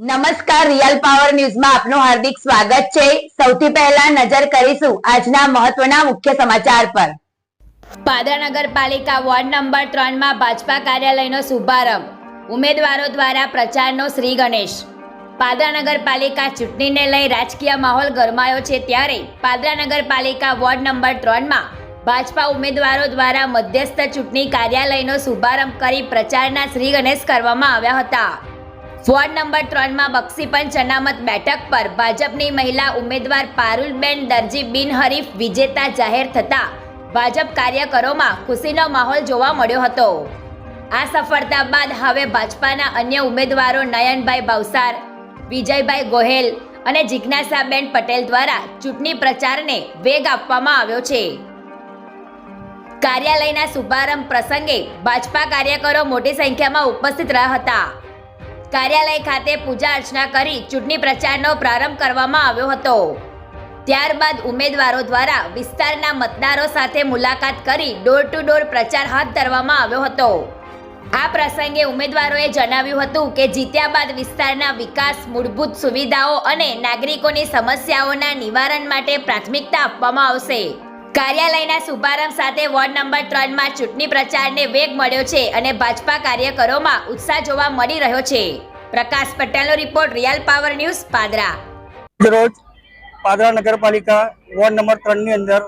નમસ્કાર, real power ન્યૂઝમાં આપનું હાર્દિક સ્વાગત છે। સૌથી પહેલા નજર કરીશું આજના મહત્વના મુખ્ય સમાચાર પર। પાદરા નગરપાલિકા વોર્ડ નંબર 3 માં ભાજપા કાર્યાલયનો શુભારંભ, ઉમેદવારો દ્વારા પ્રચારનો શ્રી ગણેશ। પાદરા નગરપાલિકા ચૂંટણીને લઈ રાજકીય માહોલ ગરમાયો છે, ત્યારે પાદરા નગરપાલિકા વોર્ડ નંબર 3 માં ભાજપા ઉમેદવારો દ્વારા મધ્યસ્થ ચૂંટણી કાર્યાલયનો શુભારંભ કરી પ્રચારના શ્રી ગણેશ કરવામાં આવ્યા હતા। વોર્ડ નંબર 3 માં બક્ષીપંચ અનામત બેઠક પર ભાજપની મહિલા ઉમેદવાર પારુલબેન દરજી બિનહરીફ વિજેતા જાહેર થતા ભાજપ કાર્યકરોમાં ખુશીનો માહોલ જોવા મળ્યો હતો। આ સફળતા બાદ હવે ભાજપાના અન્ય ઉમેદવારો નયનભાઈ ભાવસાર, વિજયભાઈ ગોહેલ અને જિજ્ઞાસાબેન પટેલ દ્વારા ચૂંટણી પ્રચારને વેગ આપવામાં આવ્યો છે। કાર્યાલયના શુભારંભ પ્રસંગે ભાજપા કાર્યકરો મોટી સંખ્યામાં ઉપસ્થિત રહ્યા હતા। કાર્યાલય ખાતે પૂજા અર્ચના કરી ચૂંટણી પ્રચારનો પ્રારંભ કરવામાં આવ્યો હતો। ત્યારબાદ ઉમેદવારો દ્વારા વિસ્તારના મતદારો સાથે મુલાકાત કરી ડોર ટુ ડોર પ્રચાર હાથ ધરવામાં આવ્યો હતો। આ પ્રસંગે ઉમેદવારોએ જણાવ્યું હતું કે જીત્યા બાદ વિસ્તારના વિકાસ, મૂળભૂત સુવિધાઓ અને નાગરિકોની સમસ્યાઓના નિવારણ માટે પ્રાથમિકતા આપવામાં આવશે। કાર્યાલયના શુભારંભ સાથે વોર્ડ નંબર 3 માં ચૂંટણી પ્રચારને વેગ મળ્યો છે અને ભાજપા કાર્યકરોમાં ઉત્સાહ જોવા મળી રહ્યો છે। પ્રકાશ પટેલનો report, real power news, Padra. રોજ પાદરા નગરપાલિકા વોર્ડ નંબર 3 ની અંદર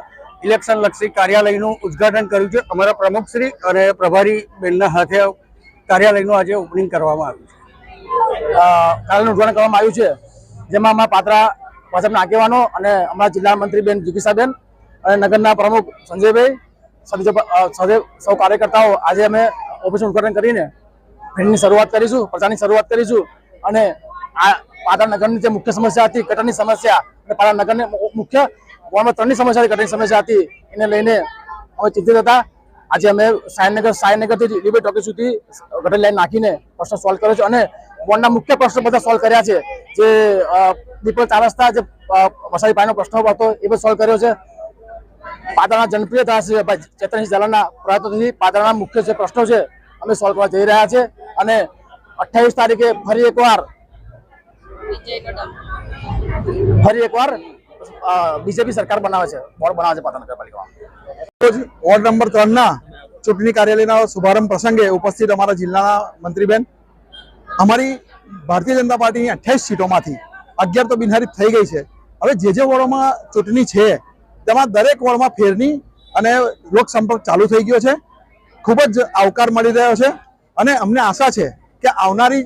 ઇલેક્શન લક્ષી કાર્યાલયનું ઉદ્ઘાટન કર્યું છે। અમારા પ્રમુખશ્રી અને પ્રભારી બેનના હાથે કાર્યાલયનું આજે ઓપનિંગ કરવામાં આવ્યું છે। કાર્યાલયનું ઉદ્ઘાટન કરવામાં આવ્યું છે, જેમાં અમારા પાદરા ભાજપના આગેવાનો અને અમારા જિલ્લા મંત્રી બેન જિગીસાબેન અને નગરના પ્રમુખ સંજયભાઈ સૌ કાર્યકર્તાઓ આજે અમે ઓફિસનું ઉદ્ઘાટન કરીને ભેટની શરૂઆત કરીશું, પ્રચારની શરૂઆત કરીશું અને આ પાદરા નગરની જે મુખ્ય સમસ્યા હતી, ગટરની સમસ્યા અને પાદરા નગરની મુખ્ય વોર્ડ 3 ની સમસ્યા હતી, ગટરની સમસ્યા હતી, એને લઈને અમે ચિંતિત હતા। આજે અમે સાયનગરથી લિબર્ટી ટોકી સુધી ગટર લાઈન નાખીને પ્રશ્ન સોલ્વ કર્યો છે અને વોર્ડના મુખ્ય પ્રશ્નો બધા સોલ્વ કર્યા છે। જે દીપક 4 રસ્તા, જે વરસાદી પાણીનો પ્રશ્ન હતો એ પણ સોલ્વ કર્યો છે। પાદરાના જનપ્રિય ધારાસભ્ય ચેતનસિંહ ઝાલાના પ્રયત્નોથી પાદરાના મુખ્ય જે પ્રશ્નો છે અમે સોલ્વ કરવા જઈ રહ્યા છે અને 28 તારીખે ફરી એકવાર બીજેપી સરકાર બનાવે છે, બોર્ડ બનાવે છે પાદરા નગરપાલિકામાં। વોર્ડ નંબર 3 ના ચૂંટણી કાર્યાલયના શુભારંભ પ્રસંગે ઉપસ્થિત અમારા જિલ્લાના મંત્રીબેન, અમારી ભારતીય જનતા પાર્ટીની 28 સીટોમાંથી 11 તો બિનહરીફ થઈ ગઈ છે। હવે જે વોર્ડોમાં ચૂંટણી છે તેમાં દરેક વોર્ડમાં ફેરની અને લોકસંપર્ક ચાલુ થઈ ગયો છે। ખૂબ જ આવકાર મળી રહ્યો છે અને અમને આશા છે કે આવનારી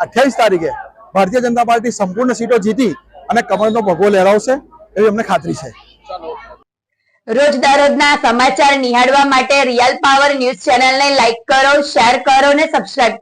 28 તારીખે ભારતીય જનતા પાર્ટી સંપૂર્ણ સીટો જીતી અને કમળનો ભગવો લહેરાવશે એવી અમને ખાતરી છે। રોજ દરરોજના સમાચાર નિહાળવા માટે રિયલ પાવર ન્યૂઝ ચેનલને લાઈક કરો, શેર કરો અને સબસ્ક્રાઇબ